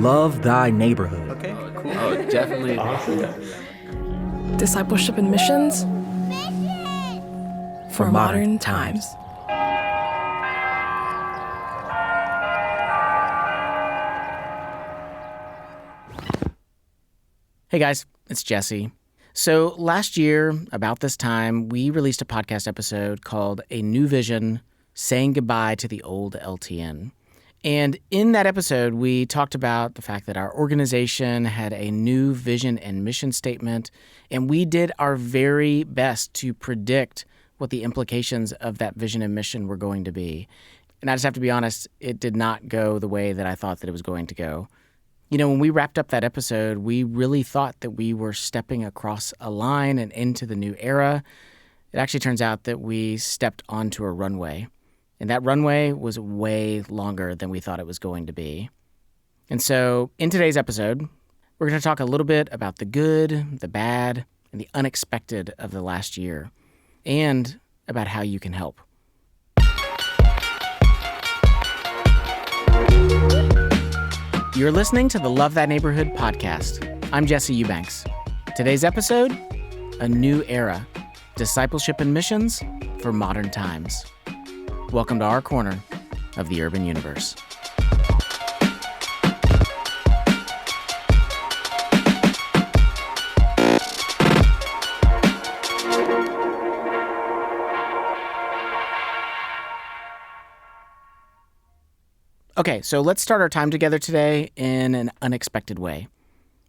Love thy neighborhood. Okay, cool. Oh, definitely. Awesome. Discipleship and missions for modern times. Hey guys, it's Jesse. So last year, about this time, we released a podcast episode called A New Vision, Saying Goodbye to the Old LTN. And in that episode, we talked about the fact that our organization had a new vision and mission statement, and we did our very best to predict what the implications of that vision and mission were going to be. And I just have to be honest, it did not go the way that I thought that it was going to go. You know, when we wrapped up that episode, we really thought that we were stepping across a line and into the new era. It actually turns out that we stepped onto a runway. And that runway was way longer than we thought it was going to be. And so in today's episode, we're going to talk a little bit about the good, the bad, and the unexpected of the last year, and about how you can help. You're listening to the Love That Neighborhood podcast. I'm Jesse Eubanks. Today's episode, A New Era, Discipleship and Missions for Modern Times. Welcome to our corner of the urban universe. Okay, so let's start our time together today in an unexpected way.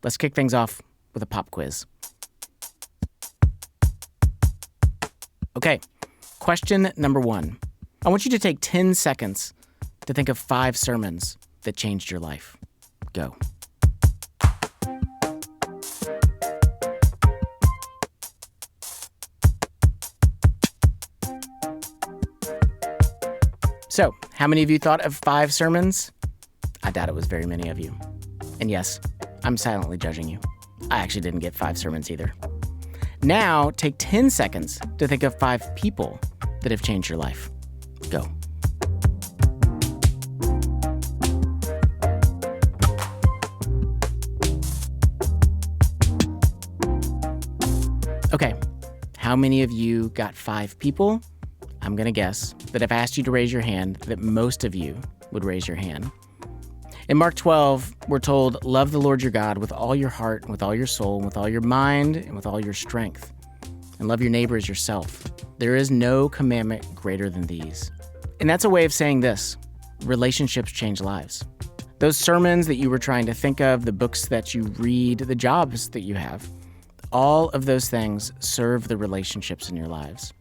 Let's kick things off with a pop quiz. Okay, question number 1. I want you to take 10 seconds to think of 5 sermons that changed your life. Go. So, how many of you thought of 5 sermons? I doubt it was very many of you. And yes, I'm silently judging you. I actually didn't get 5 sermons either. Now, take 10 seconds to think of 5 people that have changed your life. Go. Okay, how many of you got 5 people? I'm going to guess that if I asked you to raise your hand, that most of you would raise your hand. In Mark 12, we're told, love the Lord your God with all your heart, and with all your soul, and with all your mind, and with all your strength. And love your neighbor as yourself. There is no commandment greater than these. And that's a way of saying this: relationships change lives. Those sermons that you were trying to think of, the books that you read, the jobs that you have, all of those things serve the relationships in your lives.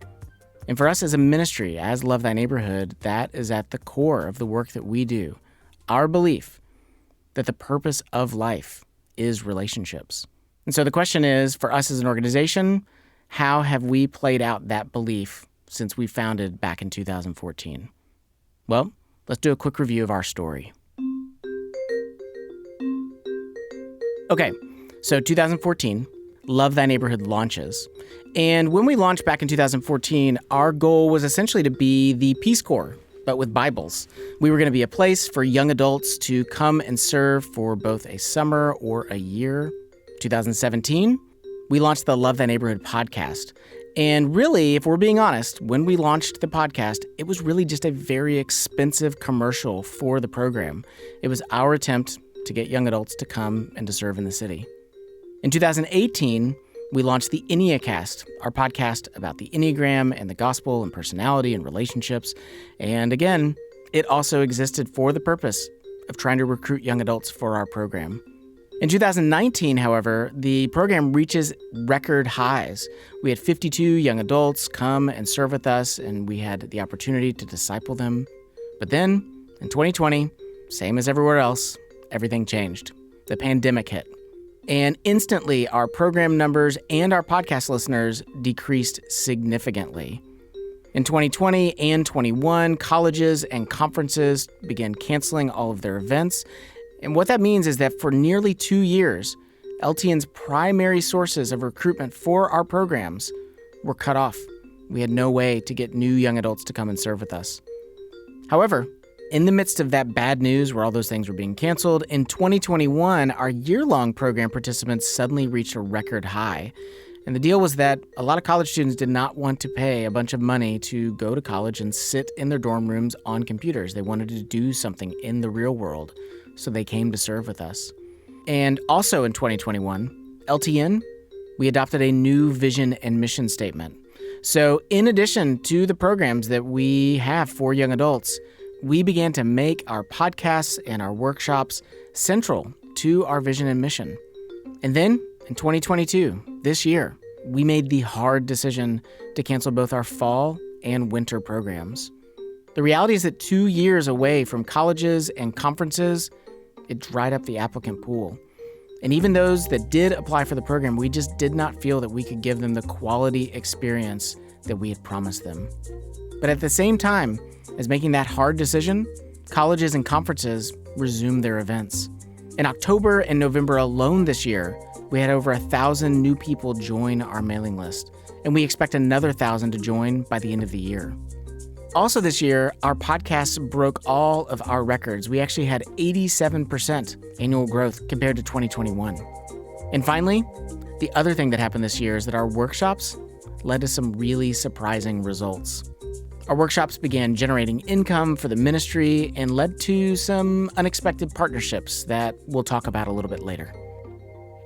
And for us as a ministry, as Love Thy Neighborhood, that is at the core of the work that we do. Our belief that the purpose of life is relationships. And so the question is, for us as an organization, how have we played out that belief since we founded back in 2014? Well, let's do a quick review of our story. Okay, so 2014, Love Thy Neighborhood launches. And when we launched back in 2014, our goal was essentially to be the Peace Corps, but with Bibles. We were going to be a place for young adults to come and serve for both a summer or a year. 2017, we launched the Love Thy Neighborhood podcast. And really, if we're being honest, when we launched the podcast, it was really just a very expensive commercial for the program. It was our attempt to get young adults to come and to serve in the city. In 2018, we launched the Enneacast, our podcast about the Enneagram and the gospel and personality and relationships. And again, it also existed for the purpose of trying to recruit young adults for our program. In 2019, however, the program reaches record highs. We had 52 young adults come and serve with us, and we had the opportunity to disciple them. But then, in 2020, same as everywhere else, everything changed. The pandemic hit. And instantly, our program numbers and our podcast listeners decreased significantly. In 2020 and 21, colleges and conferences began canceling all of their events. And what that means is that for nearly 2 years, LTN's primary sources of recruitment for our programs were cut off. We had no way to get new young adults to come and serve with us. However, In the midst of that bad news where all those things were being canceled, in 2021, our year-long program participants suddenly reached a record high. And the deal was that a lot of college students did not want to pay a bunch of money to go to college and sit in their dorm rooms on computers. They wanted to do something in the real world, so they came to serve with us. And also in 2021, LTN, we adopted a new vision and mission statement. So in addition to the programs that we have for young adults, we began to make our podcasts and our workshops central to our vision and mission. And then in 2022, this year, we made the hard decision to cancel both our fall and winter programs. The reality is that 2 years away from colleges and conferences, it dried up the applicant pool. And even those that did apply for the program, we just did not feel that we could give them the quality experience that we had promised them. But at the same time as making that hard decision, colleges and conferences resumed their events. In October and November alone this year, we had over 1,000 new people join our mailing list, and we expect another 1,000 to join by the end of the year. Also this year, our podcasts broke all of our records. We actually had 87% annual growth compared to 2021. And finally, the other thing that happened this year is that our workshops led to some really surprising results. Our workshops began generating income for the ministry and led to some unexpected partnerships that we'll talk about a little bit later.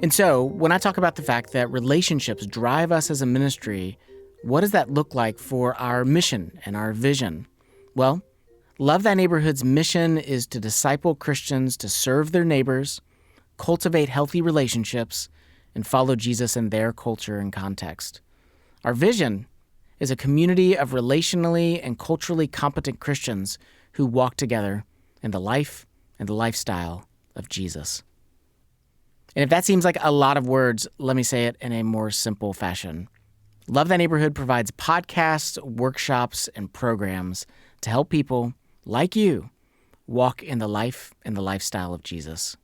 And so, when I talk about the fact that relationships drive us as a ministry, what does that look like for our mission and our vision? Well, Love Thy Neighborhood's mission is to disciple Christians to serve their neighbors, cultivate healthy relationships, and follow Jesus in their culture and context. Our vision is a community of relationally and culturally competent Christians who walk together in the life and the lifestyle of Jesus. And if that seems like a lot of words, let me say it in a more simple fashion. Love Thy Neighborhood provides podcasts, workshops, and programs to help people like you walk in the life and the lifestyle of Jesus.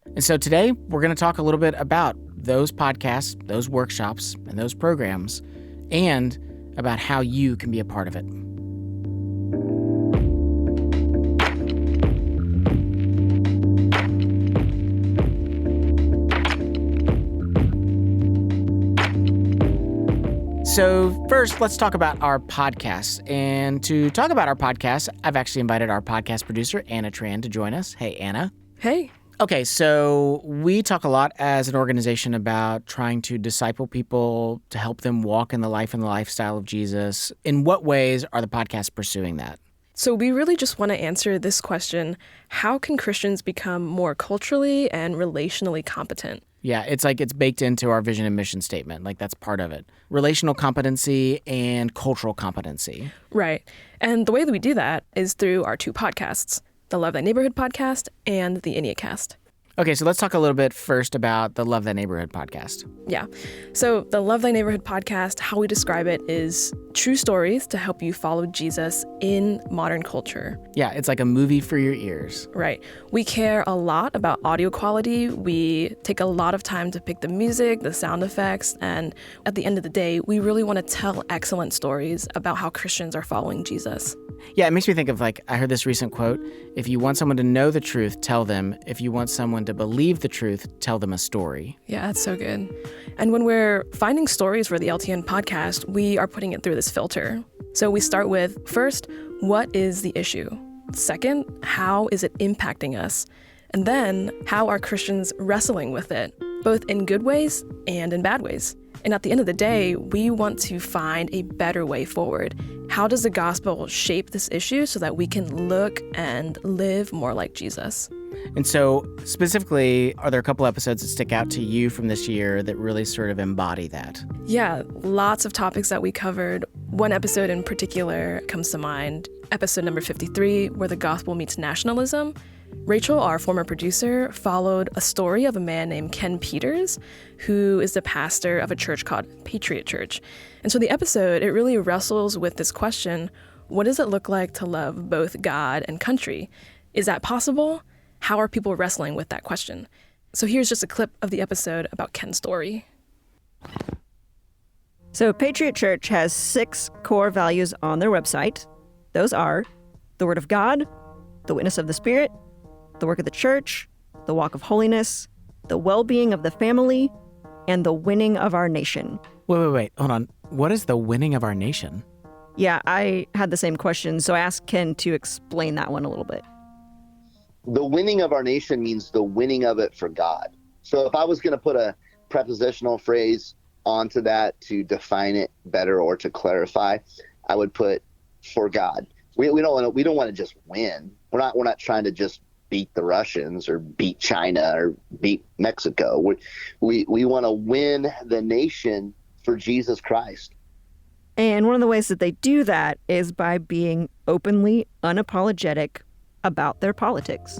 And so today, we're going to talk a little bit about those podcasts, those workshops, and those programs, and about how you can be a part of it. So first, let's talk about our podcasts. And to talk about our podcasts, I've actually invited our podcast producer, Anna Tran, to join us. Hey, Anna. Hey. Okay, so we talk a lot as an organization about trying to disciple people to help them walk in the life and the lifestyle of Jesus. In what ways are the podcasts pursuing that? So we really just want to answer this question: how can Christians become more culturally and relationally competent? Yeah, it's baked into our vision and mission statement. Like, that's part of it. Relational competency and cultural competency. Right. And the way that we do that is through our two podcasts, the Love Thy Neighborhood podcast and the InniaCast. Okay, so let's talk a little bit first about the Love Thy Neighborhood podcast. Yeah. So the Love Thy Neighborhood podcast, how we describe it is true stories to help you follow Jesus in modern culture. Yeah, it's like a movie for your ears. Right. We care a lot about audio quality. We take a lot of time to pick the music, the sound effects, and at the end of the day, we really want to tell excellent stories about how Christians are following Jesus. Yeah, it makes me think of, I heard this recent quote: if you want someone to know the truth, tell them. If you want someone to believe the truth, tell them a story. Yeah, that's so good. And when we're finding stories for the LTN podcast, we are putting it through this filter. So we start with, first, what is the issue? Second, how is it impacting us? And then, how are Christians wrestling with it, both in good ways and in bad ways? And at the end of the day, we want to find a better way forward. How does the gospel shape this issue so that we can look and live more like Jesus? And so, specifically, are there a couple episodes that stick out to you from this year that really sort of embody that? Yeah, lots of topics that we covered. One episode in particular comes to mind, episode number 53, where the gospel meets nationalism. Rachel, our former producer, followed a story of a man named Ken Peters, who is the pastor of a church called Patriot Church. And so the episode, it really wrestles with this question: what does it look like to love both God and country? Is that possible? How are people wrestling with that question? So here's just a clip of the episode about Ken's story. So Patriot Church has 6 core values on their website. Those are the Word of God, the witness of the Spirit, the work of the church, the walk of holiness, the well-being of the family, and the winning of our nation. Wait. Hold on. What is the winning of our nation? Yeah, I had the same question, so I asked Ken to explain that one a little bit. The winning of our nation means the winning of it for God. So if I was going to put a prepositional phrase onto that to define it better or to clarify, I would put for God. We don't want to just win. We're not trying to just beat the Russians or beat China or beat Mexico. We want to win the nation for Jesus Christ. And one of the ways that they do that is by being openly unapologetic about their politics.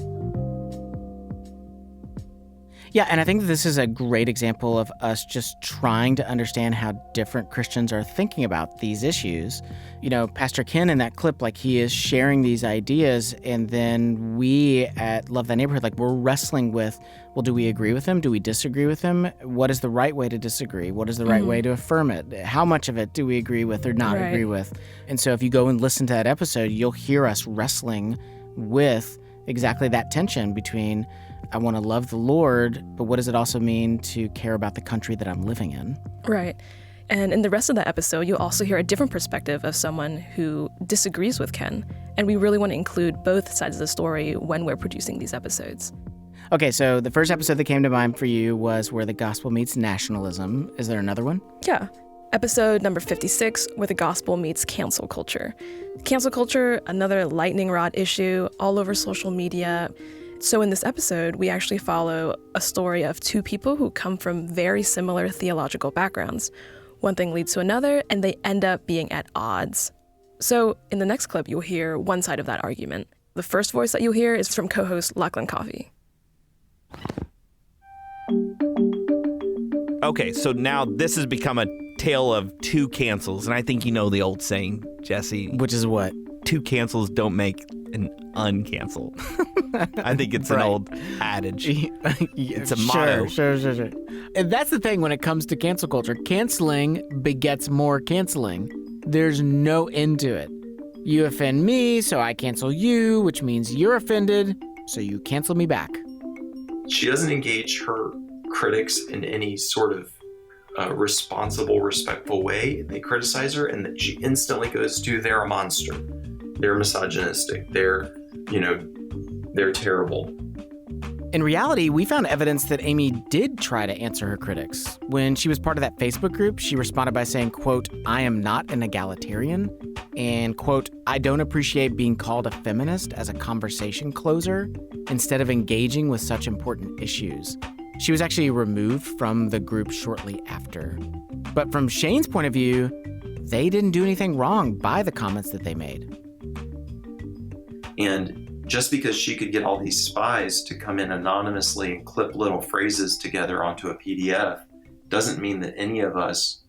Yeah, and I think this is a great example of us just trying to understand how different Christians are thinking about these issues. You know, Pastor Ken in that clip, like, he is sharing these ideas, and then we at Love Thy Neighborhood, like, we're wrestling with, well, do we agree with him? Do we disagree with him? What is the right way to disagree? What is the right way to affirm it? How much of it do we agree with or not agree with? And so if you go and listen to that episode, you'll hear us wrestling with exactly that tension between, I want to love the Lord, but what does it also mean to care about the country that I'm living in? Right. And in the rest of the episode, you'll also hear a different perspective of someone who disagrees with Ken. And we really want to include both sides of the story when we're producing these episodes. Okay, so the first episode that came to mind for you was Where the Gospel Meets Nationalism. Is there another one? Yeah. Episode number 56, Where the Gospel Meets Cancel Culture. Cancel culture, another lightning rod issue all over social media. So in this episode, we actually follow a story of two people who come from very similar theological backgrounds. One thing leads to another, and they end up being at odds. So in the next clip, you'll hear one side of that argument. The first voice that you'll hear is from co-host Lachlan Coffey. Okay, so now this has become a tale of two cancels, and I think you know the old saying, Jesse. Which is what? Two cancels don't make an uncancel. I think it's an old adage. It's a motto. Sure. And that's the thing when it comes to cancel culture. Canceling begets more canceling. There's no end to it. You offend me, so I cancel you, which means you're offended, so you cancel me back. She doesn't engage her critics in any sort of responsible, respectful way. They criticize her, and then she instantly goes to, they're a monster. They're misogynistic. They're terrible. In reality, we found evidence that Amy did try to answer her critics. When she was part of that Facebook group, she responded by saying, quote, I am not an egalitarian, and, quote, I don't appreciate being called a feminist as a conversation closer instead of engaging with such important issues. She was actually removed from the group shortly after. But from Shane's point of view, they didn't do anything wrong by the comments that they made. And just because she could get all these spies to come in anonymously and clip little phrases together onto a PDF doesn't mean that any of us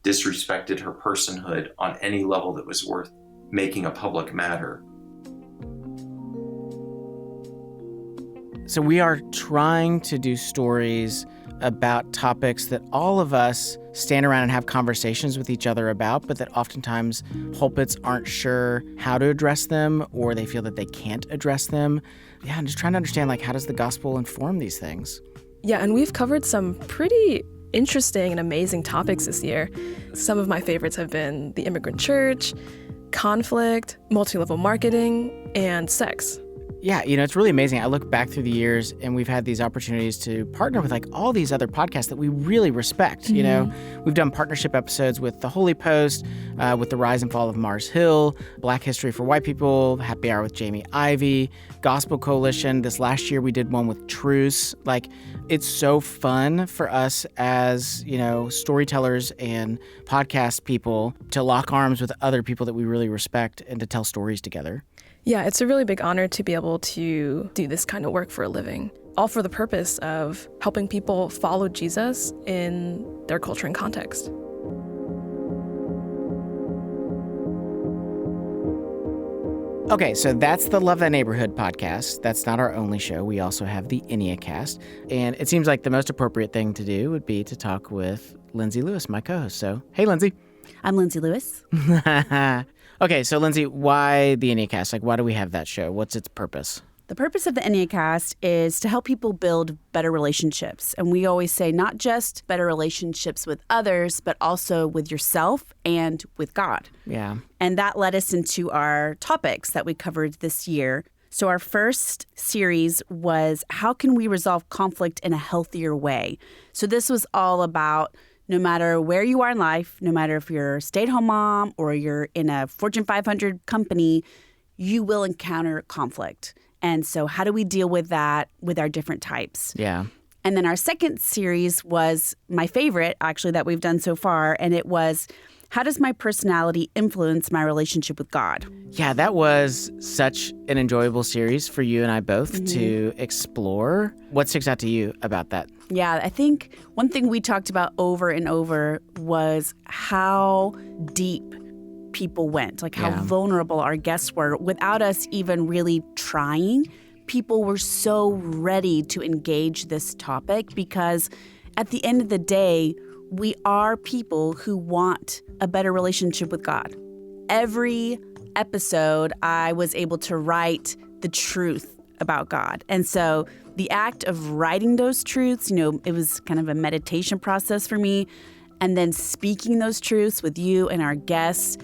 disrespected her personhood on any level that was worth making a public matter. So we are trying to do stories about topics that all of us stand around and have conversations with each other about, but that oftentimes pulpits aren't sure how to address them, or they feel that they can't address them. Yeah, I'm just trying to understand, like, how does the gospel inform these things? Yeah, and we've covered some pretty interesting and amazing topics this year. Some of my favorites have been the immigrant church, conflict, multi-level marketing, and sex. Yeah, it's really amazing. I look back through the years and we've had these opportunities to partner with like all these other podcasts that we really respect. We've done partnership episodes with The Holy Post, with The Rise and Fall of Mars Hill, Black History for White People, Happy Hour with Jamie Ivey, Gospel Coalition. This last year we did one with Truce. Like, it's so fun for us as, storytellers and podcast people to lock arms with other people that we really respect and to tell stories together. Yeah, it's a really big honor to be able to do this kind of work for a living, all for the purpose of helping people follow Jesus in their culture and context. Okay, so that's the Love Thy Neighborhood podcast. That's not our only show. We also have the Enneacast. And it seems like the most appropriate thing to do would be to talk with Lindsay Lewis, my co-host. So, hey, Lindsay. I'm Lindsay Lewis. Okay, so Lindsay, why the Enneacast? Like, why do we have that show? What's its purpose? The purpose of the Enneacast is to help people build better relationships. And we always say not just better relationships with others, but also with yourself and with God. Yeah. And that led us into our topics that we covered this year. So our first series was how can we resolve conflict in a healthier way? So this was all about no matter where you are in life, no matter if you're a stay-at-home mom or you're in a Fortune 500 company, you will encounter conflict. And so how do we deal with that with our different types? Yeah. And then our second series was my favorite, actually, that we've done so far. And it was, how does my personality influence my relationship with God? Yeah, that was such an enjoyable series for you and I both to explore. What sticks out to you about that? Yeah, I think one thing we talked about over and over was how deep people went, like how vulnerable our guests were without us even really trying. People were so ready to engage this topic because at the end of the day, we are people who want a better relationship with God. Every episode, I was able to write the truth about God. And so the act of writing those truths, it was kind of a meditation process for me. And then speaking those truths with you and our guests,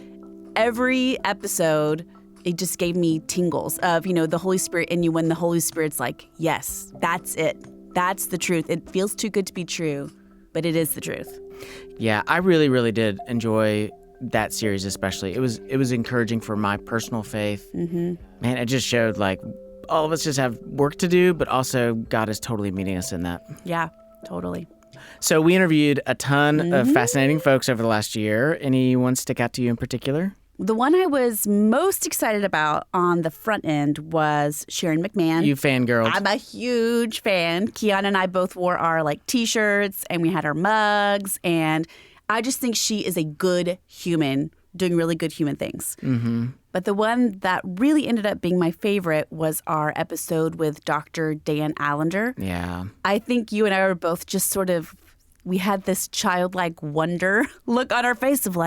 every episode, it just gave me tingles of, the Holy Spirit in you when the Holy Spirit's like, yes, that's it. That's the truth. It feels too good to be true, but it is the truth. Yeah, I really, really did enjoy that series especially. It was encouraging for my personal faith. Mm-hmm. Man, it just showed like all of us just have work to do, but also God is totally meeting us in that. Yeah, totally. So we interviewed a ton of fascinating folks over the last year. Anyone stick out to you in particular? The one I was most excited about on the front end was Sharon McMahon. You fangirled. I'm a huge fan. Kiana and I both wore our T-shirts and we had our mugs. And I just think she is a good human doing really good human things. Mm-hmm. But the one that really ended up being my favorite was our episode with Dr. Dan Allender. Yeah. I think you and I were both just we had this childlike wonder look on our face of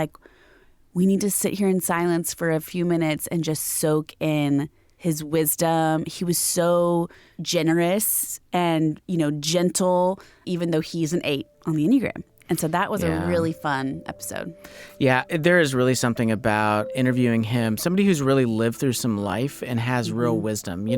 we need to sit here in silence for a few minutes and just soak in his wisdom. He was so generous and, gentle, even though he's an 8 on the Enneagram. And so that was a really fun episode. Yeah, there is really something about interviewing him, somebody who's really lived through some life and has real wisdom.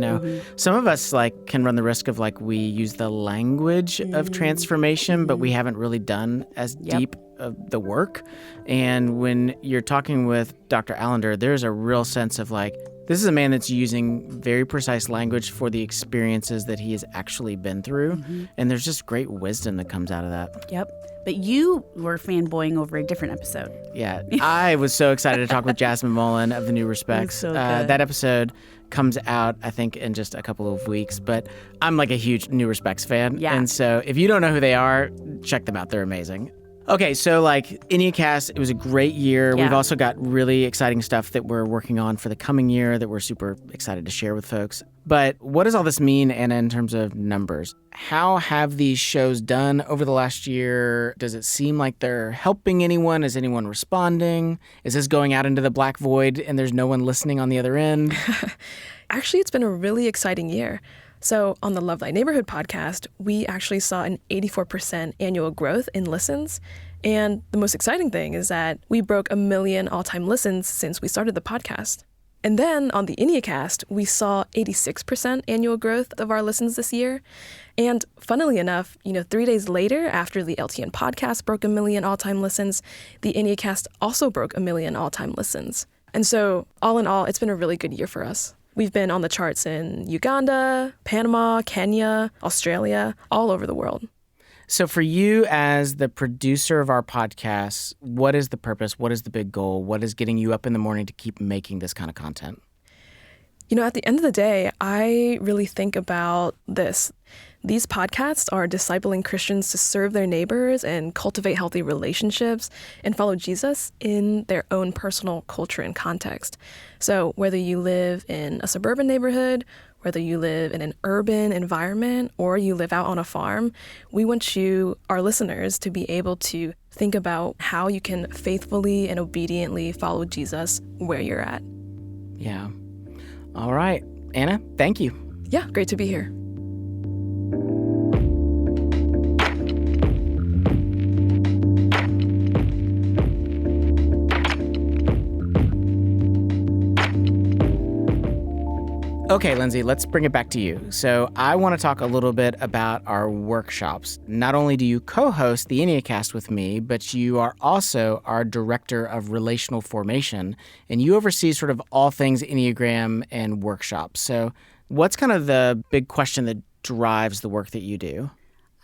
Some of us can run the risk of we use the language of transformation, but we haven't really done as deep of the work. And when you're talking with Dr. Allender, there's a real sense of this is a man that's using very precise language for the experiences that he has actually been through. Mm-hmm. And there's just great wisdom that comes out of that. Yep. But you were fanboying over a different episode. Yeah. I was so excited to talk with Jasmine Mullen of the New Respects. So that episode comes out, I think, in just a couple of weeks. But I'm a huge New Respects fan. Yeah. And so if you don't know who they are, check them out. They're amazing. Okay, so Enneacast, it was a great year. Yeah. We've also got really exciting stuff that we're working on for the coming year that we're super excited to share with folks. But what does all this mean, Anna, in terms of numbers? How have these shows done over the last year? Does it seem like they're helping anyone? Is anyone responding? Is this going out into the black void and there's no one listening on the other end? Actually, it's been a really exciting year. So on the Love Thy Neighborhood podcast, we actually saw an 84% annual growth in listens. And the most exciting thing is that we broke 1 million all-time listens since we started the podcast. And then on the Enneacast, we saw 86% annual growth of our listens this year. And funnily enough, 3 days later, after the LTN podcast broke 1 million all-time listens, the Enneacast also broke 1 million all-time listens. And so all in all, it's been a really good year for us. We've been on the charts in Uganda, Panama, Kenya, Australia, all over the world. So for you as the producer of our podcast, what is the purpose? What is the big goal? What is getting you up in the morning to keep making this kind of content? At the end of the day, I really think about this. These podcasts are discipling Christians to serve their neighbors and cultivate healthy relationships and follow Jesus in their own personal culture and context. So whether you live in a suburban neighborhood, whether you live in an urban environment, or you live out on a farm, we want you, our listeners, to be able to think about how you can faithfully and obediently follow Jesus where you're at. Yeah. All right. Anna, thank you. Yeah, great to be here. Okay, Lindsay, let's bring it back to you. So I want to talk a little bit about our workshops. Not only do you co-host the Enneacast with me, but you are also our director of relational formation, and you oversee sort of all things Enneagram and workshops. So what's kind of the big question that drives the work that you do?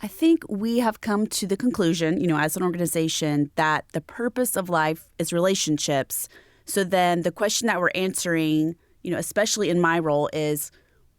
I think we have come to the conclusion, as an organization, that the purpose of life is relationships. So then the question that we're answering, especially in my role, is,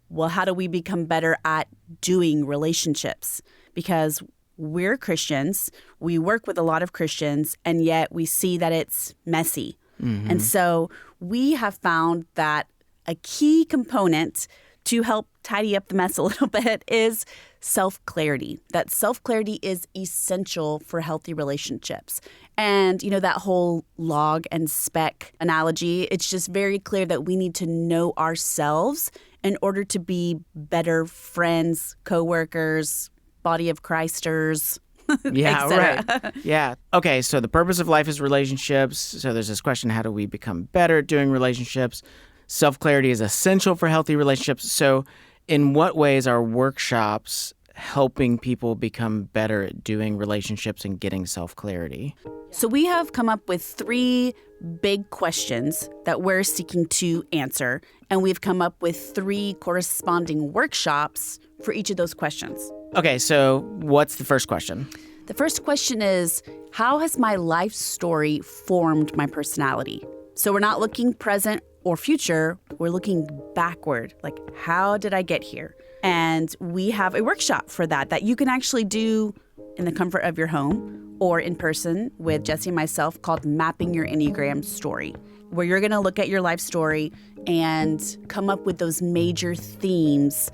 well, how do we become better at doing relationships? Because we're Christians, we work with a lot of Christians, and yet we see that it's messy. Mm-hmm. And so we have found that a key component to help tidy up the mess a little bit is self-clarity. That self-clarity is essential for healthy relationships. And, that whole log and speck analogy, it's just very clear that we need to know ourselves in order to be better friends, coworkers, body of Christers. Yeah, right. Yeah. Okay, so the purpose of life is relationships. So there's this question, how do we become better at doing relationships? Self-clarity is essential for healthy relationships. So in what ways are workshops helping people become better at doing relationships and getting self-clarity? So we have come up with 3 big questions that we're seeking to answer, and we've come up with 3 corresponding workshops for each of those questions. Okay, so what's the first question? The first question is, how has my life story formed my personality? So we're not looking present or future, we're looking backward. Like, how did I get here? And we have a workshop for that you can actually do in the comfort of your home or in person with Jesse and myself, called Mapping Your Enneagram Story, where you're going to look at your life story and come up with those major themes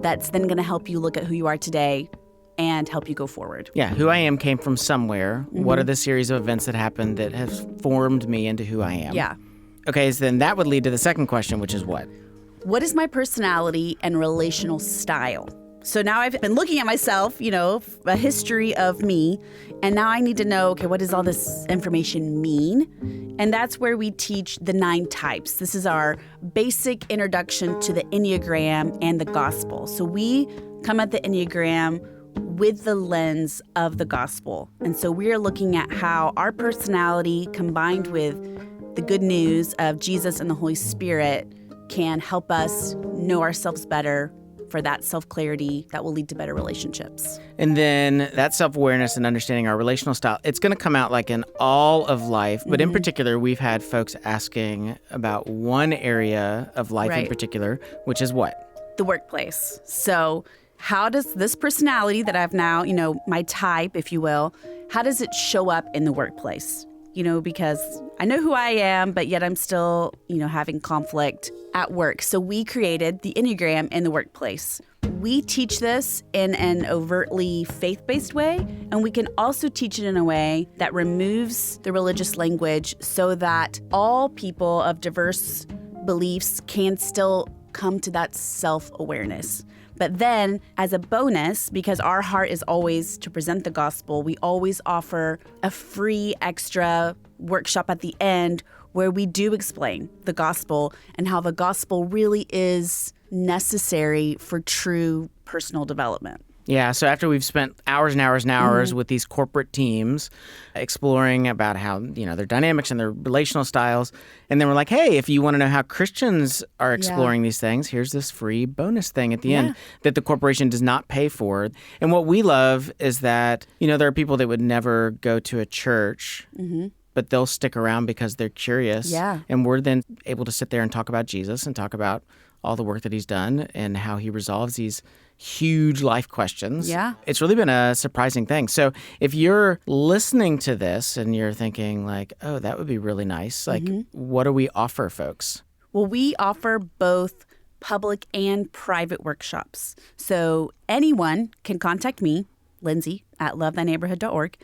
that's then going to help you look at who you are today and help you go forward. Yeah, who I am came from somewhere. Mm-hmm. What are the series of events that happened that have formed me into who I am? Yeah. Okay, so then that would lead to the second question, which is what? What is my personality and relational style? So now I've been looking at myself, a history of me, and now I need to know, okay, what does all this information mean? And that's where we teach the 9 types. This is our basic introduction to the Enneagram and the gospel. So we come at the Enneagram with the lens of the gospel. And so we are looking at how our personality combined with the good news of Jesus and the Holy Spirit can help us know ourselves better for that self-clarity that will lead to better relationships. And then that self-awareness and understanding our relational style, it's going to come out like in all of life. But in particular, we've had folks asking about one area of life in particular, which is what? The workplace. So how does this personality that I've now, my type, if you will, how does it show up in the workplace? Because I know who I am, but yet I'm still, having conflict at work. So we created the Enneagram in the workplace. We teach this in an overtly faith-based way, and we can also teach it in a way that removes the religious language so that all people of diverse beliefs can still come to that self-awareness. But then, as a bonus, because our heart is always to present the gospel, we always offer a free extra workshop at the end where we do explain the gospel and how the gospel really is necessary for true personal development. Yeah, so after we've spent hours and hours and hours with these corporate teams exploring about how, their dynamics and their relational styles, and then we're like, hey, if you want to know how Christians are exploring these things, here's this free bonus thing at the end that the corporation does not pay for. And what we love is that, there are people that would never go to a church, but they'll stick around because they're curious. Yeah. And we're then able to sit there and talk about Jesus and talk about all the work that he's done and how he resolves these huge life questions. Yeah. It's really been a surprising thing. So if you're listening to this and you're thinking like, oh, that would be really nice, like what do we offer folks? Well, we offer both public and private workshops. So anyone can contact me, Lindsay, at lovethyneighborhood.org,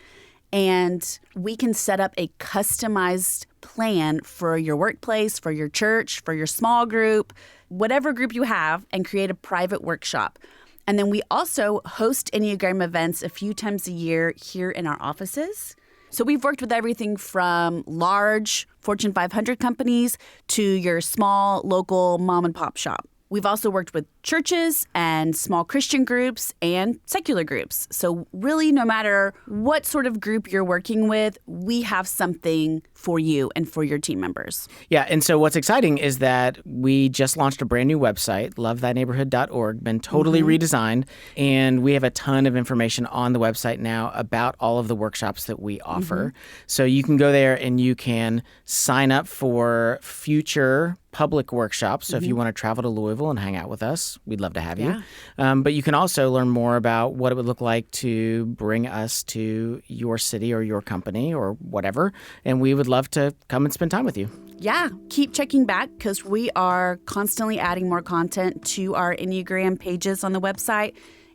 and we can set up a customized plan for your workplace, for your church, for your small group, whatever group you have, and create a private workshop. And then we also host Enneagram events a few times a year here in our offices. So we've worked with everything from large Fortune 500 companies to your small local mom and pop shop. We've also worked with churches and small Christian groups and secular groups. So really, no matter what sort of group you're working with, we have something for you and for your team members. Yeah, and so what's exciting is that we just launched a brand new website, lovethyneighborhood.org, been totally redesigned, and we have a ton of information on the website now about all of the workshops that we offer. So you can go there and you can sign up for future public workshops. So if you want to travel to Louisville and hang out with us, we'd love to have you. But you can also learn more about what it would look like to bring us to your city or your company or whatever. And we would love to come and spend time with you. Yeah, keep checking back because we are constantly adding more content to our Enneagram pages on the website.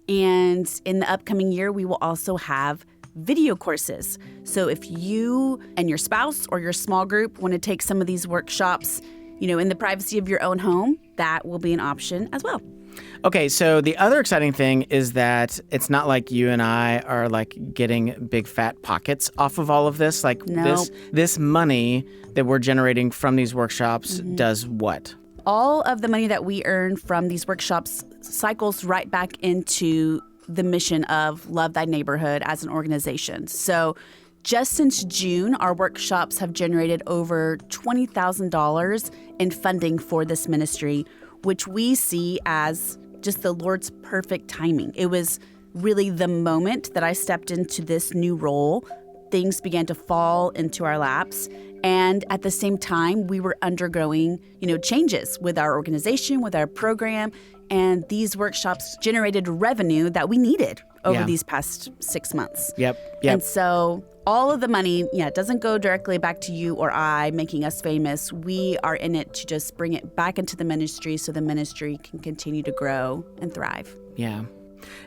And in the upcoming year, we will also have video courses. So if you and your spouse or your small group want to take some of these workshops, in the privacy of your own home, that will be an option as well. Okay, so the other exciting thing is that it's not like you and I are like getting big fat pockets off of all of this. Like this money that we're generating from these workshops does what? All of the money that we earn from these workshops cycles right back into the mission of Love Thy Neighborhood as an organization. So just since June, our workshops have generated over $20,000 in funding for this ministry, which we see as just the Lord's perfect timing. It was really the moment that I stepped into this new role. Things began to fall into our laps. And at the same time, we were undergoing, changes with our organization, with our program. And these workshops generated revenue that we needed over these past 6 months. Yep. And so all of the money, it doesn't go directly back to you or I, making us famous. We are in it to just bring it back into the ministry so the ministry can continue to grow and thrive. Yeah.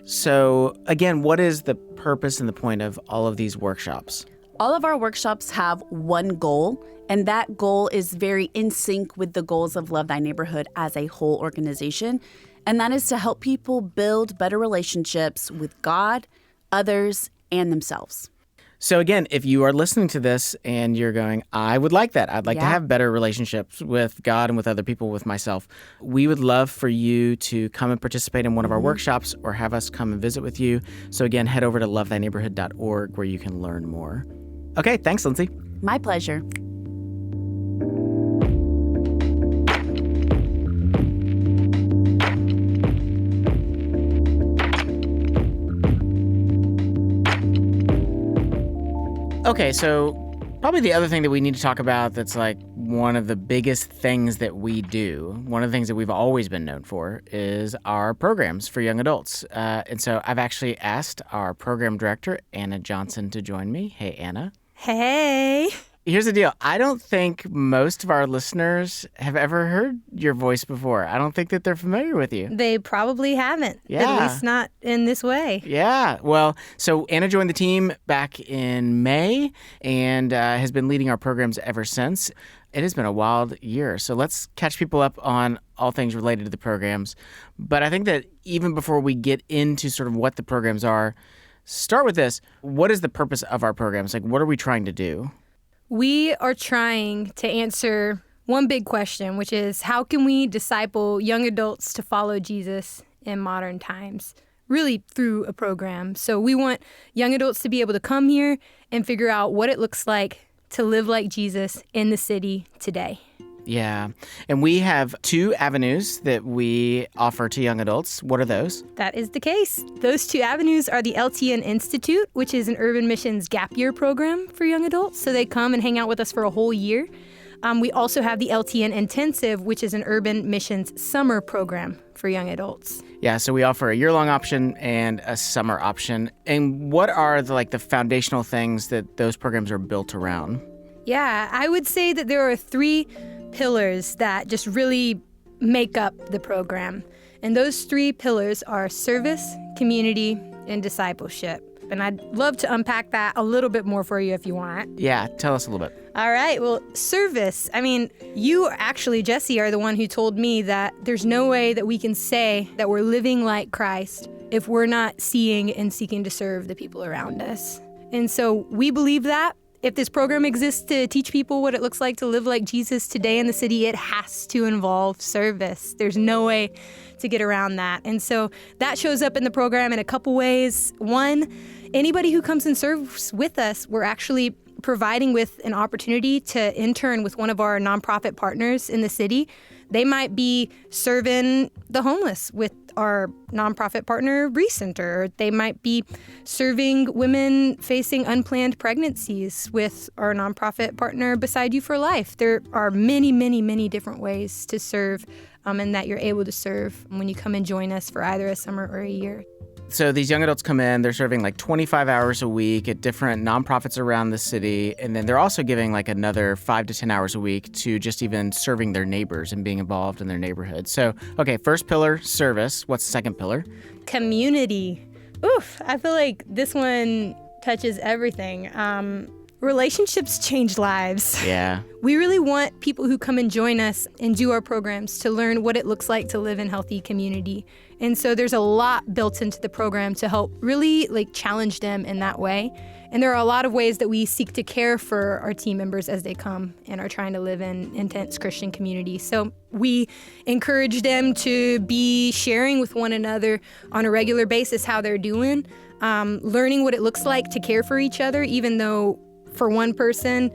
So again, what is the purpose and the point of all of these workshops? All of our workshops have one goal, and that goal is very in sync with the goals of Love Thy Neighborhood as a whole organization. And that is to help people build better relationships with God, others, and themselves. So again, if you are listening to this and you're going, I would like that. I'd like to have better relationships with God and with other people, with myself. We would love for you to come and participate in one of our workshops or have us come and visit with you. So again, head over to lovethyneighborhood.org where you can learn more. Okay, thanks, Lindsay. My pleasure. Okay, so probably the other thing that we need to talk about that's like one of the biggest things that we do, one of the things that we've always been known for, is our programs for young adults. And so I've actually asked our program director, Anna Johnson, to join me. Hey, Anna. Hey. Here's the deal. I don't think most of our listeners have ever heard your voice before. I don't think that they're familiar with you. They probably haven't. Yeah. At least not in this way. Yeah. Well, so Anna joined the team back in May and has been leading our programs ever since. It has been a wild year. So let's catch people up on all things related to the programs. But I think that even before we get into sort of what the programs are, start with this. What is the purpose of our programs? Like, what are we trying to do? We are trying to answer one big question, which is how can we disciple young adults to follow Jesus in modern times, really through a program. So we want young adults to be able to come here and figure out what it looks like to live like Jesus in the city today. Yeah. And we have 2 avenues that we offer to young adults. What are those? That is the case. Those 2 avenues are the LTN Institute, which is an Urban Missions gap year program for young adults. So they come and hang out with us for a whole year. We also have the LTN Intensive, which is an urban missions summer program for young adults. Yeah, so we offer a year-long option and a summer option. And what are the foundational things that those programs are built around? Yeah, I would say that there are 3 pillars that just really make up the program. And those 3 pillars are service, community, and discipleship. And I'd love to unpack that a little bit more for you if you want. Yeah, tell us a little bit. All right, well, service. I mean, you actually, Jesse, are the one who told me that there's no way that we can say that we're living like Christ if we're not seeing and seeking to serve the people around us. And so we believe that. If this program exists to teach people what it looks like to live like Jesus today in the city, it has to involve service. There's no way to get around that. And so that shows up in the program in a couple ways. One, anybody who comes and serves with us, we're actually providing with an opportunity to intern with one of our nonprofit partners in the city. They might be serving the homeless with our nonprofit partner, Recenter. They might be serving women facing unplanned pregnancies with our nonprofit partner, Beside You for Life. There are many, many, many different ways to serve and that you're able to serve when you come and join us for either a summer or a year. So these young adults come in, they're serving 25 hours a week at different nonprofits around the city, and then they're also giving another 5 to 10 hours a week to just even serving their neighbors and being involved in their neighborhood. So, okay, first pillar, service. What's the second pillar? Community. Oof, I feel like this one touches everything. Relationships change lives. Yeah. We really want people who come and join us and do our programs to learn what it looks like to live in healthy community. And so there's a lot built into the program to help really challenge them in that way. And there are a lot of ways that we seek to care for our team members as they come and are trying to live in intense Christian community. So we encourage them to be sharing with one another on a regular basis how they're doing, learning what it looks like to care for each other, even though for one person,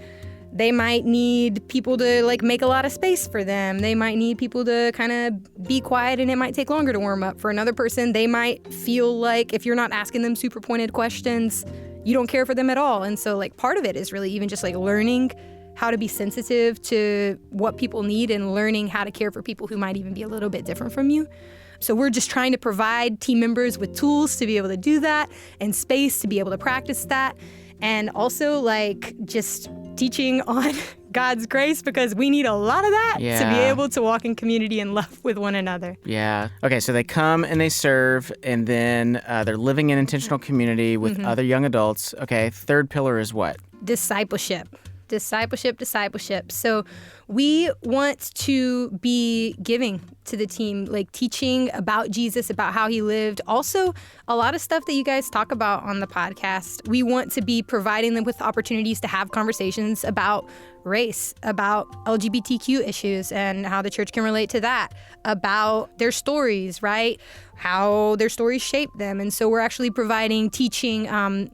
they might need people to make a lot of space for them. They might need people to kind of be quiet and it might take longer to warm up. For another person, they might feel like if you're not asking them super pointed questions, you don't care for them at all. And so part of it is really even just learning how to be sensitive to what people need and learning how to care for people who might even be a little bit different from you. So we're just trying to provide team members with tools to be able to do that and space to be able to practice that. And also just teaching on God's grace, because we need a lot of that to be able to walk in community and love with one another. Yeah. Okay, so they come and they serve, and then they're living in intentional community with other young adults. Okay, third pillar is what? Discipleship. So we want to be giving to the team, teaching about Jesus, about how he lived. Also, a lot of stuff that you guys talk about on the podcast. We want to be providing them with opportunities to have conversations about race, about LGBTQ issues and how the church can relate to that, about their stories, right? How their stories shape them. And so we're actually providing teaching.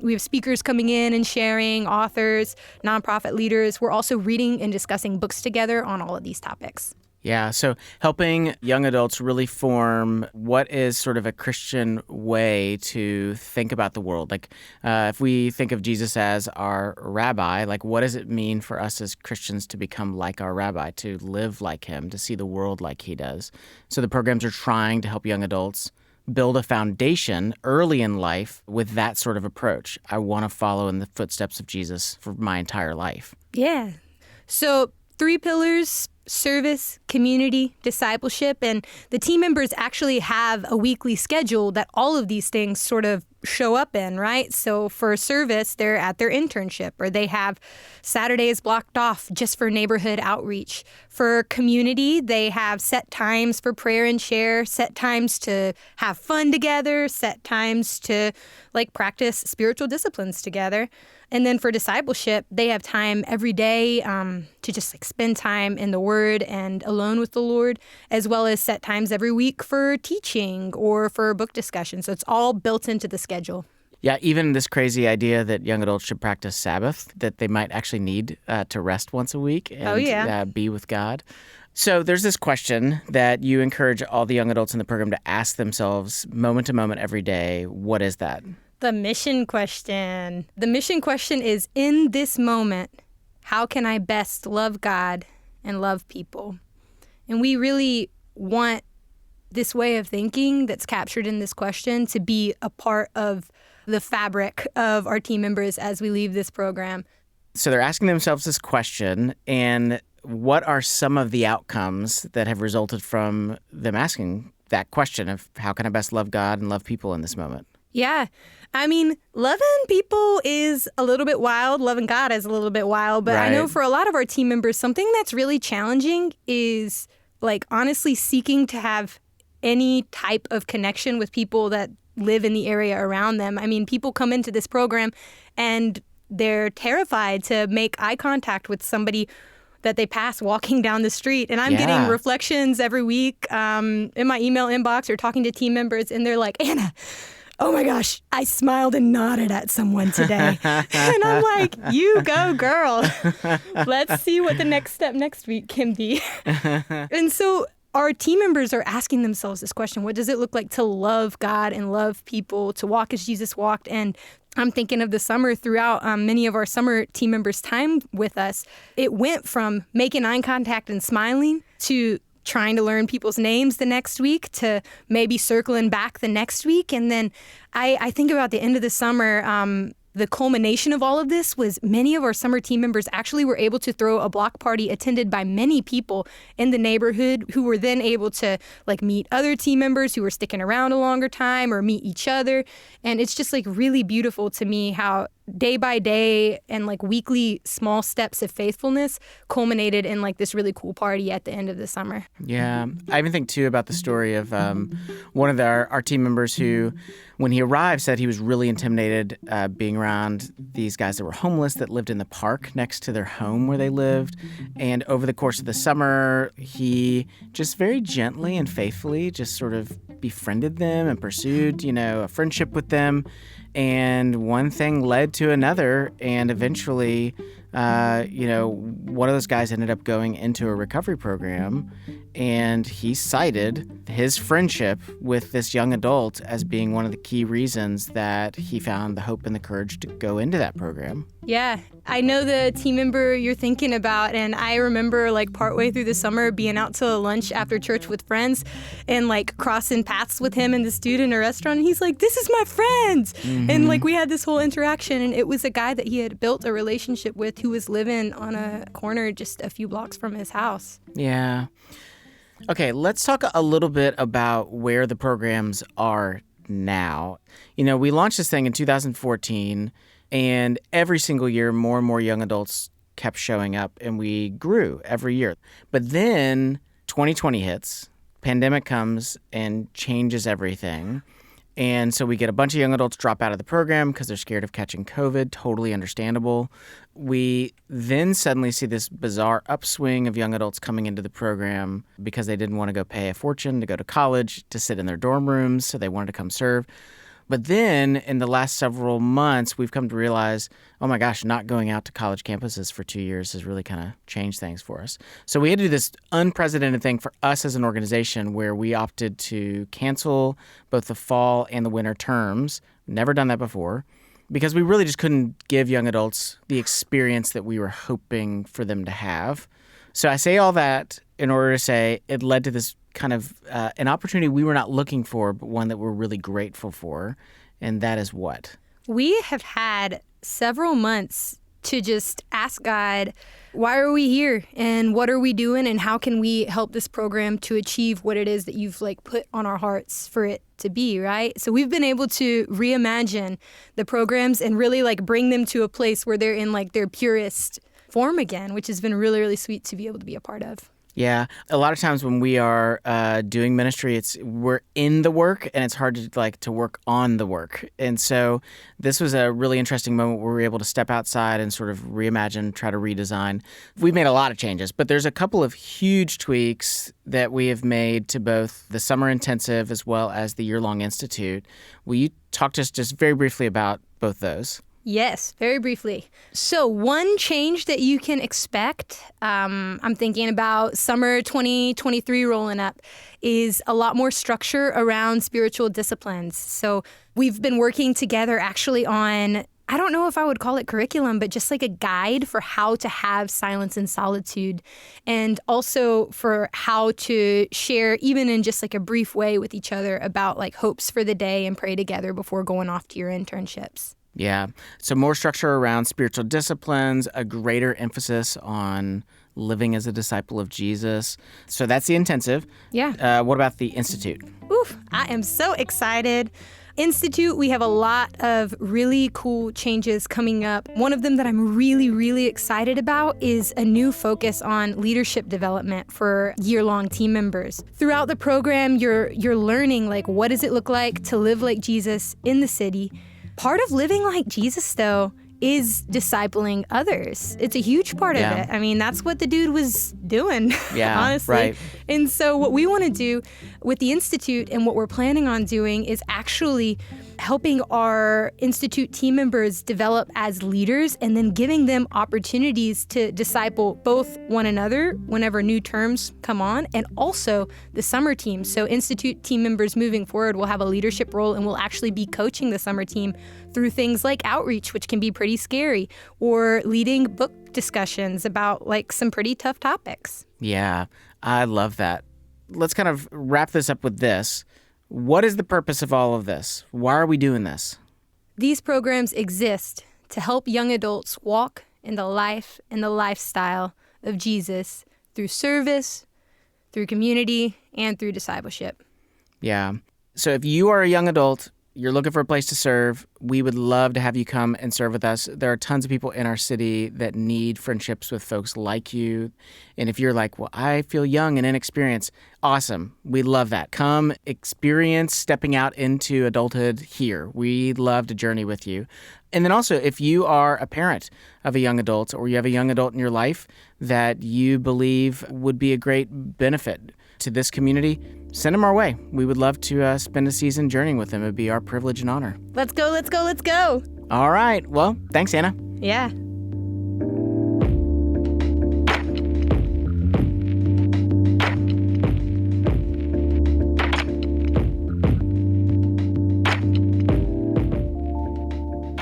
We have speakers coming in and sharing, authors, nonprofit leaders. We're also reading and discussing books together on all of these topics. Yeah, so helping young adults really form what is sort of a Christian way to think about the world. If we think of Jesus as our rabbi, what does it mean for us as Christians to become like our rabbi, to live like him, to see the world like he does? So the programs are trying to help young adults build a foundation early in life with that sort of approach. I want to follow in the footsteps of Jesus for my entire life. Yeah. So 3 pillars: service, community, discipleship, and the team members actually have a weekly schedule that all of these things sort of show up in, right? So for service, they're at their internship, or they have Saturdays blocked off just for neighborhood outreach. For community, they have set times for prayer and share, set times to have fun together, set times to practice spiritual disciplines together. And then for discipleship, they have time every day to just spend time in the Word and alone with the Lord, as well as set times every week for teaching or for book discussion. So it's all built into the schedule. Yeah, even this crazy idea that young adults should practice Sabbath, that they might actually need to rest once a week and be with God. So there's this question that you encourage all the young adults in the program to ask themselves moment to moment every day. What is that? The mission question. The mission question is, in this moment, how can I best love God and love people. And we really want this way of thinking that's captured in this question to be a part of the fabric of our team members as we leave this program. So they're asking themselves this question, and what are some of the outcomes that have resulted from them asking that question of how can I best love God and love people in this moment? Yeah. I mean, loving people is a little bit wild. Loving God is a little bit wild. But Right. I know for a lot of our team members, something that's really challenging is like honestly seeking to have any type of connection with people that live in the area around them. I mean, people come into this program and they're terrified to make eye contact with somebody that they pass walking down the street. And I'm getting reflections every week in my email inbox or talking to team members, and they're like, Anna, oh my gosh, I smiled and nodded at someone today. And I'm like, you go, girl. Let's see what the next step next week can be. And so our team members are asking themselves this question: what does it look like to love God and love people, to walk as Jesus walked? And I'm thinking of the summer throughout many of our summer team members' time with us. It went from making eye contact and smiling to trying to learn people's names the next week to maybe circling back the next week. And then I think about the end of the summer, the culmination of all of this was many of our summer team members actually were able to throw a block party attended by many people in the neighborhood who were then able to like meet other team members who were sticking around a longer time or meet each other. And it's just like really beautiful to me how day by day and like weekly small steps of faithfulness culminated in like this really cool party at the end of the summer. Yeah. I even think too about the story of one of our team members who, when he arrived, said he was really intimidated being around these guys that were homeless that lived in the park next to their home where they lived. And over the course of the summer, he just very gently and faithfully just sort of befriended them and pursued, a friendship with them. And one thing led to another, and eventually, one of those guys ended up going into a recovery program, and he cited his friendship with this young adult as being one of the key reasons that he found the hope and the courage to go into that program. Yeah, I know the team member you're thinking about, and I remember like partway through the summer being out to lunch after church with friends and like crossing paths with him and this dude in a restaurant, and he's like, this is my friend. Mm-hmm. And like we had this whole interaction, and it was a guy that he had built a relationship with who was living on a corner just a few blocks from his house. Yeah. Okay, let's talk a little bit about where the programs are now. We launched this thing in 2014, and every single year, more and more young adults kept showing up, and we grew every year. But then 2020 hits, pandemic comes and changes everything. And so we get a bunch of young adults drop out of the program because they're scared of catching COVID, totally understandable. We then suddenly see this bizarre upswing of young adults coming into the program because they didn't want to go pay a fortune to go to college, to sit in their dorm rooms, so they wanted to come serve. But then in the last several months, we've come to realize, oh my gosh, not going out to college campuses for 2 years has really kind of changed things for us. So we had to do this unprecedented thing for us as an organization where we opted to cancel both the fall and the winter terms. Never done that before, because we really just couldn't give young adults the experience that we were hoping for them to have. So I say all that in order to say it led to this kind of an opportunity we were not looking for, but one that we're really grateful for. And that is what? We have had several months to just ask God, why are we here? And what are we doing? And how can we help this program to achieve what it is that you've like put on our hearts for it to be, right? So we've been able to reimagine the programs and really like bring them to a place where they're in like their purest form again, which has been really, really sweet to be able to be a part of. Yeah. A lot of times when we are doing ministry, we're in the work and it's hard to work on the work. And so this was a really interesting moment where we were able to step outside and sort of reimagine, try to redesign. We've made a lot of changes, but there's a couple of huge tweaks that we have made to both the summer intensive as well as the year-long institute. Will you talk to us just very briefly about both those? Yes, very briefly. So one change that you can expect, I'm thinking about summer 2023 rolling up, is a lot more structure around spiritual disciplines. So we've been working together actually on I don't know if I would call it curriculum, but just like a guide for how to have silence and solitude, and also for how to share, even in just like a brief way with each other, about like hopes for the day and pray together before going off to your internships. Yeah. So more structure around spiritual disciplines, a greater emphasis on living as a disciple of Jesus. So that's the intensive. Yeah. What about the Institute? Oof, I am so excited. Institute, we have a lot of really cool changes coming up. One of them that I'm really, really excited about is a new focus on leadership development for year-long team members. Throughout the program, you're learning, like, what does it look like to live like Jesus in the city? Part of living like Jesus, though, is discipling others. It's a huge part of it. I mean, that's what the dude was doing, honestly. Right. And so what we want to do with the Institute and what we're planning on doing is actually helping our Institute team members develop as leaders and then giving them opportunities to disciple both one another whenever new terms come on and also the summer team. So Institute team members moving forward will have a leadership role and will actually be coaching the summer team through things like outreach, which can be pretty scary, or leading book discussions about like some pretty tough topics. Yeah, I love that. Let's kind of wrap this up with this. What is the purpose of all of this? Why are we doing this? These programs exist to help young adults walk in the life and the lifestyle of Jesus through service, through community, and through discipleship. Yeah. So if you are a young adult, you're looking for a place to serve, we would love to have you come and serve with us. There are tons of people in our city that need friendships with folks like you. And if you're like, well, I feel young and inexperienced, awesome. We love that. Come experience stepping out into adulthood here. We'd love to journey with you. And then also, if you are a parent of a young adult or you have a young adult in your life that you believe would be a great benefit to this community, send them our way. We would love to spend a season journeying with them. It would be our privilege and honor. Let's go, let's go, let's go. All right. Well, thanks, Anna. Yeah.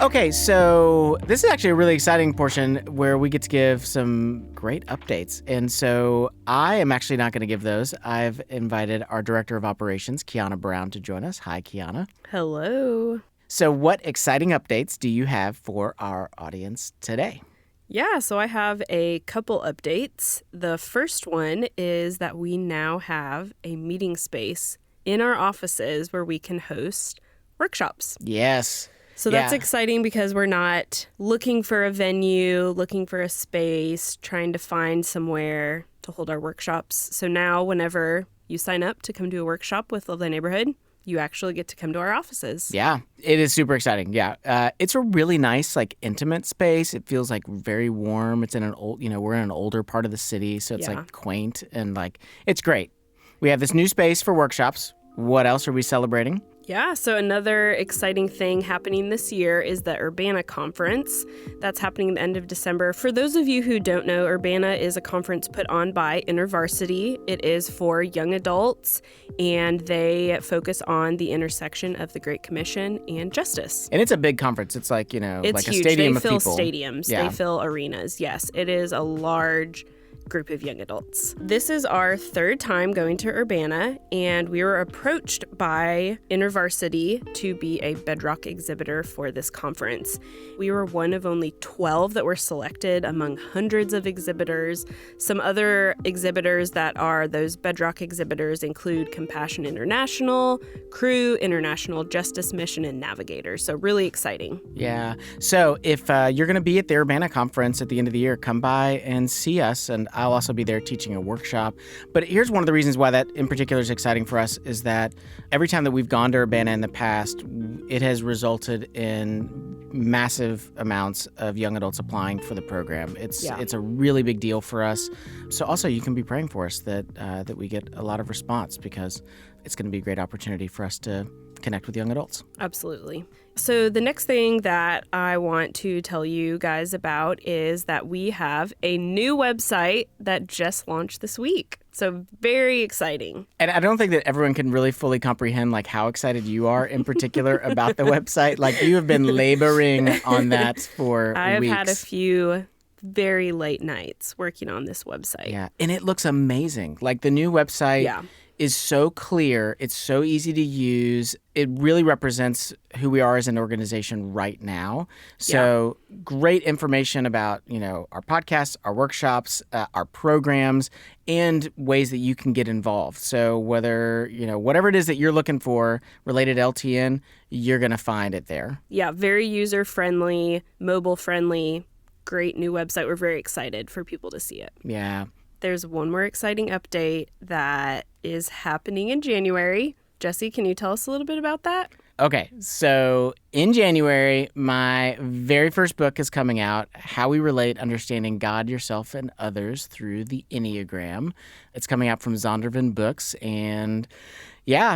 Okay, so this is actually a really exciting portion where we get to give some great updates. And so I am actually not going to give those. I've invited our Director of Operations, Kiana Brown, to join us. Hi, Kiana. Hello. So what exciting updates do you have for our audience today? Yeah, so I have a couple updates. The first one is that we now have a meeting space in our offices where we can host workshops. Yes. So that's exciting because we're not looking for a venue, looking for a space, trying to find somewhere to hold our workshops. So now whenever you sign up to come to a workshop with Love Thy Neighborhood, you actually get to come to our offices. Yeah, it is super exciting. Yeah, it's a really nice, like, intimate space. It feels like very warm. It's in an old, we're in an older part of the city, so it's like quaint and like it's great. We have this new space for workshops. What else are we celebrating? Yeah, so another exciting thing happening this year is the Urbana Conference. That's happening at the end of December. For those of you who don't know, Urbana is a conference put on by InterVarsity. It is for young adults, and they focus on the intersection of the Great Commission and justice. And it's a big conference. It's like, it's like a huge. stadium of people. people. They fill stadiums. Yeah. They fill arenas. Yes, it is a large group of young adults. This is our third time going to Urbana, and we were approached by InterVarsity to be a Bedrock exhibitor for this conference. We were one of only 12 that were selected among hundreds of exhibitors. Some other exhibitors that are those Bedrock exhibitors include Compassion International, Cru, International Justice Mission, and Navigator. So really exciting. Yeah. So if you're going to be at the Urbana Conference at the end of the year, come by and see us, and I'll also be there teaching a workshop. But here's one of the reasons why that in particular is exciting for us is that every time that we've gone to Urbana in the past, it has resulted in massive amounts of young adults applying for the program. It's a really big deal for us. So also you can be praying for us that we get a lot of response, because it's going to be a great opportunity for us to connect with young adults. Absolutely. So the next thing that I want to tell you guys about is that we have a new website that just launched this week. So very exciting. And I don't think that everyone can really fully comprehend like how excited you are in particular about the website. Like you have been laboring on that for I have weeks. had a few very late nights working on this website. Yeah, and it looks amazing. Like the new website is so clear. It's so easy to use. It really represents who we are as an organization right now. So great information about, our podcasts, our workshops, our programs, and ways that you can get involved. So whether, whatever it is that you're looking for related to LTN, you're going to find it there. Yeah, very user-friendly, mobile-friendly, great new website. We're very excited for people to see it. Yeah. There's one more exciting update that is happening in January. Jesse, can you tell us a little bit about that? Okay, so in January, my very first book is coming out, How We Relate, Understanding God, Yourself, and Others Through the Enneagram. It's coming out from Zondervan Books, and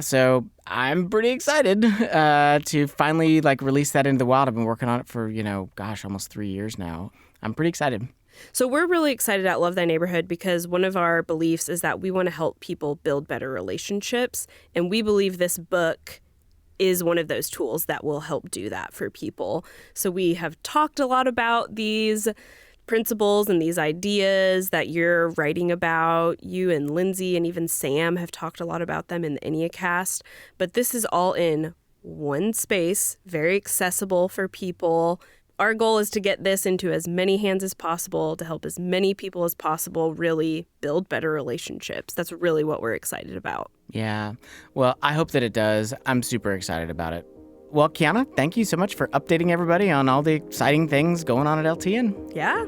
so I'm pretty excited to finally release that into the wild. I've been working on it for, almost 3 years now. I'm pretty excited. So we're really excited at Love Thy Neighborhood because one of our beliefs is that we want to help people build better relationships. And we believe this book is one of those tools that will help do that for people. So we have talked a lot about these principles and these ideas that you're writing about. You and Lindsay and even Sam have talked a lot about them in the Enneacast. But this is all in one space, very accessible for people. Our goal is to get this into as many hands as possible, to help as many people as possible really build better relationships. That's really what we're excited about. Yeah. Well, I hope that it does. I'm super excited about it. Well, Kiana, thank you so much for updating everybody on all the exciting things going on at LTN. Yeah.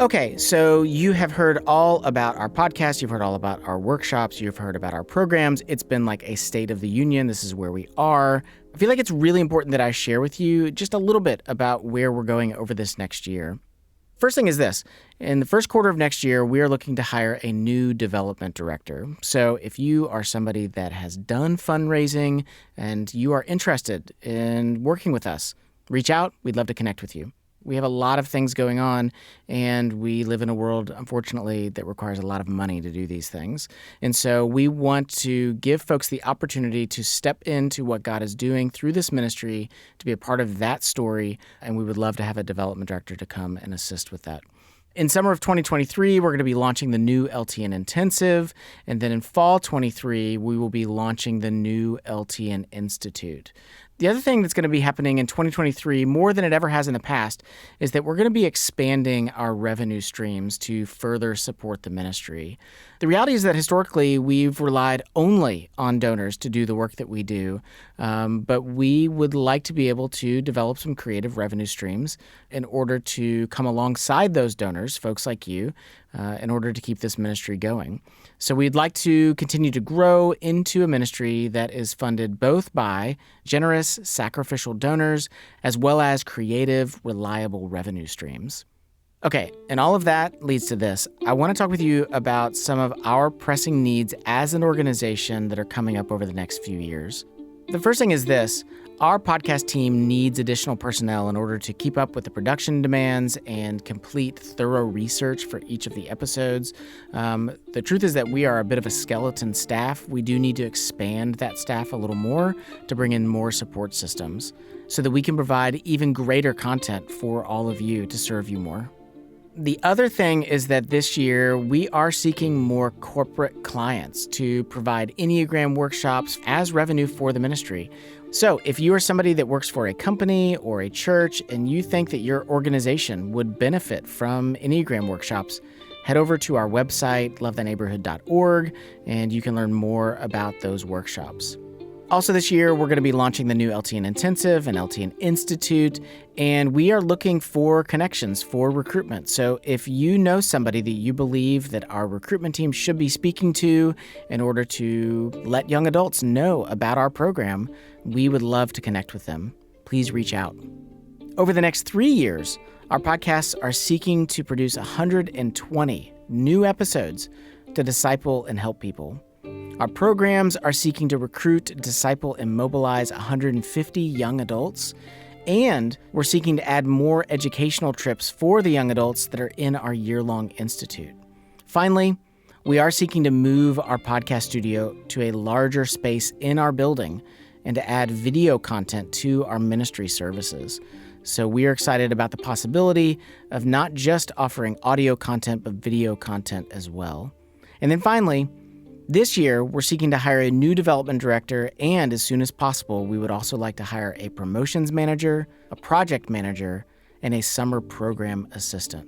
Okay, so you have heard all about our podcast, you've heard all about our workshops, you've heard about our programs. It's been like a state of the union. This is where we are. I feel like it's really important that I share with you just a little bit about where we're going over this next year. First thing is this. In the first quarter of next year, we are looking to hire a new development director. So if you are somebody that has done fundraising and you are interested in working with us, reach out. We'd love to connect with you. We have a lot of things going on, and we live in a world, unfortunately, that requires a lot of money to do these things. And so we want to give folks the opportunity to step into what God is doing through this ministry, to be a part of that story, and we would love to have a development director to come and assist with that. In summer of 2023, we're going to be launching the new LTN Intensive, and then in fall 23, we will be launching the new LTN Institute. The other thing that's going to be happening in 2023, more than it ever has in the past, is that we're going to be expanding our revenue streams to further support the ministry. The reality is that historically, we've relied only on donors to do the work that we do, but we would like to be able to develop some creative revenue streams in order to come alongside those donors, folks like you, in order to keep this ministry going. So we'd like to continue to grow into a ministry that is funded both by generous, sacrificial donors, as well as creative, reliable revenue streams. Okay, and all of that leads to this. I want to talk with you about some of our pressing needs as an organization that are coming up over the next few years. The first thing is this. Our podcast team needs additional personnel in order to keep up with the production demands and complete thorough research for each of the episodes. The truth is that we are a bit of a skeleton staff. We do need to expand that staff a little more to bring in more support systems so that we can provide even greater content for all of you to serve you more. The other thing is that this year we are seeking more corporate clients to provide Enneagram workshops as revenue for the ministry. So if you are somebody that works for a company or a church and you think that your organization would benefit from Enneagram workshops, head over to our website, lovethyneighborhood.org, and you can learn more about those workshops. Also this year, we're going to be launching the new LTN Intensive and LTN Institute, and we are looking for connections for recruitment. So if you know somebody that you believe that our recruitment team should be speaking to in order to let young adults know about our program, we would love to connect with them. Please reach out. Over the next 3 years, our podcasts are seeking to produce 120 new episodes to disciple and help people. Our programs are seeking to recruit, disciple, and mobilize 150 young adults. And we're seeking to add more educational trips for the young adults that are in our year-long institute. Finally, we are seeking to move our podcast studio to a larger space in our building and to add video content to our ministry services. So we are excited about the possibility of not just offering audio content, but video content as well. And then finally, this year, we're seeking to hire a new development director, and as soon as possible, we would also like to hire a promotions manager, a project manager, and a summer program assistant.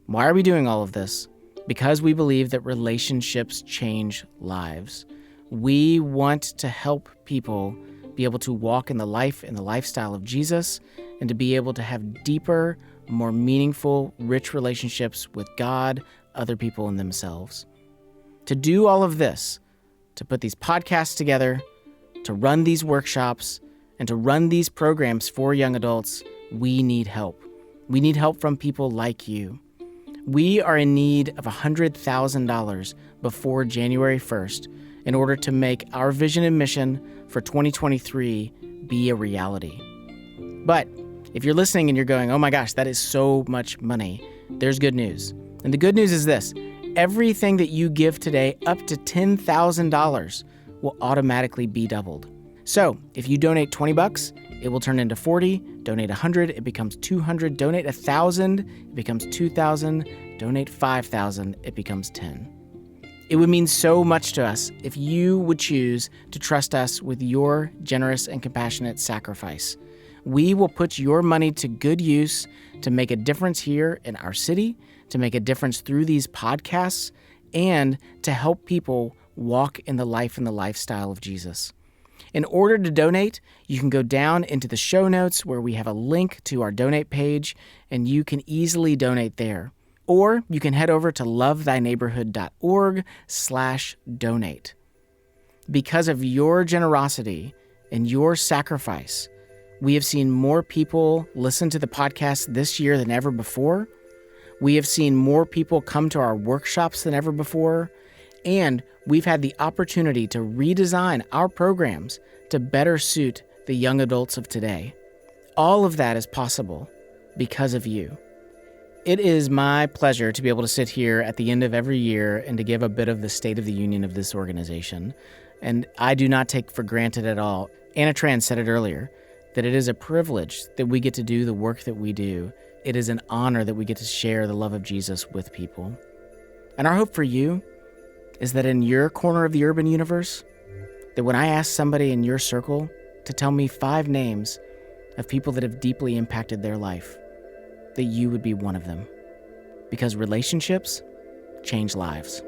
Why are we doing all of this? Because we believe that relationships change lives. We want to help people be able to walk in the life and the lifestyle of Jesus and to be able to have deeper, more meaningful, rich relationships with God, other people, and themselves. To do all of this, to put these podcasts together, to run these workshops, and to run these programs for young adults, we need help. We need help from people like you. We are in need of $100,000 before January 1st in order to make our vision and mission for 2023 be a reality. But if you're listening and you're going, oh my gosh, that is so much money, there's good news. And the good news is this: everything that you give today, up to $10,000, will automatically be doubled. So if you donate $20, it will turn into $40. Donate $100, it becomes $200. Donate $1,000, it becomes $2,000. Donate $5,000, it becomes $10,000. It would mean so much to us if you would choose to trust us with your generous and compassionate sacrifice. We will put your money to good use to make a difference here in our city, to make a difference through these podcasts, and to help people walk in the life and the lifestyle of Jesus. In order to donate, you can go down into the show notes where we have a link to our donate page, and you can easily donate there. Or you can head over to lovethyneighborhood.org/donate. Because of your generosity and your sacrifice, we have seen more people listen to the podcast this year than ever before. We have seen more people come to our workshops than ever before. And we've had the opportunity to redesign our programs to better suit the young adults of today. All of that is possible because of you. It is my pleasure to be able to sit here at the end of every year and to give a bit of the state of the union of this organization. And I do not take for granted at all, Anna Tran said it earlier, that it is a privilege that we get to do the work that we do. It is an honor that we get to share the love of Jesus with people. And our hope for you is that in your corner of the urban universe, that when I ask somebody in your circle to tell me 5 names of people that have deeply impacted their life, that you would be one of them. Because relationships change lives.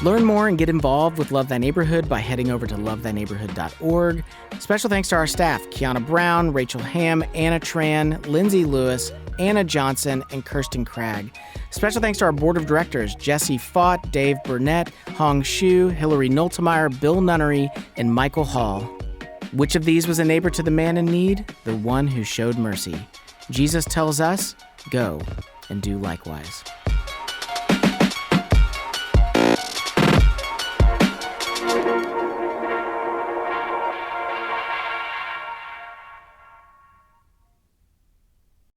Learn more and get involved with Love Thy Neighborhood by heading over to lovethyneighborhood.org. Special thanks to our staff, Kiana Brown, Rachel Ham, Anna Tran, Lindsay Lewis, Anna Johnson, and Kirsten Craig. Special thanks to our board of directors, Jesse Fott, Dave Burnett, Hong Shu, Hillary Noltemeyer, Bill Nunnery, and Michael Hall. Which of these was a neighbor to the man in need? The one who showed mercy. Jesus tells us, go and do likewise.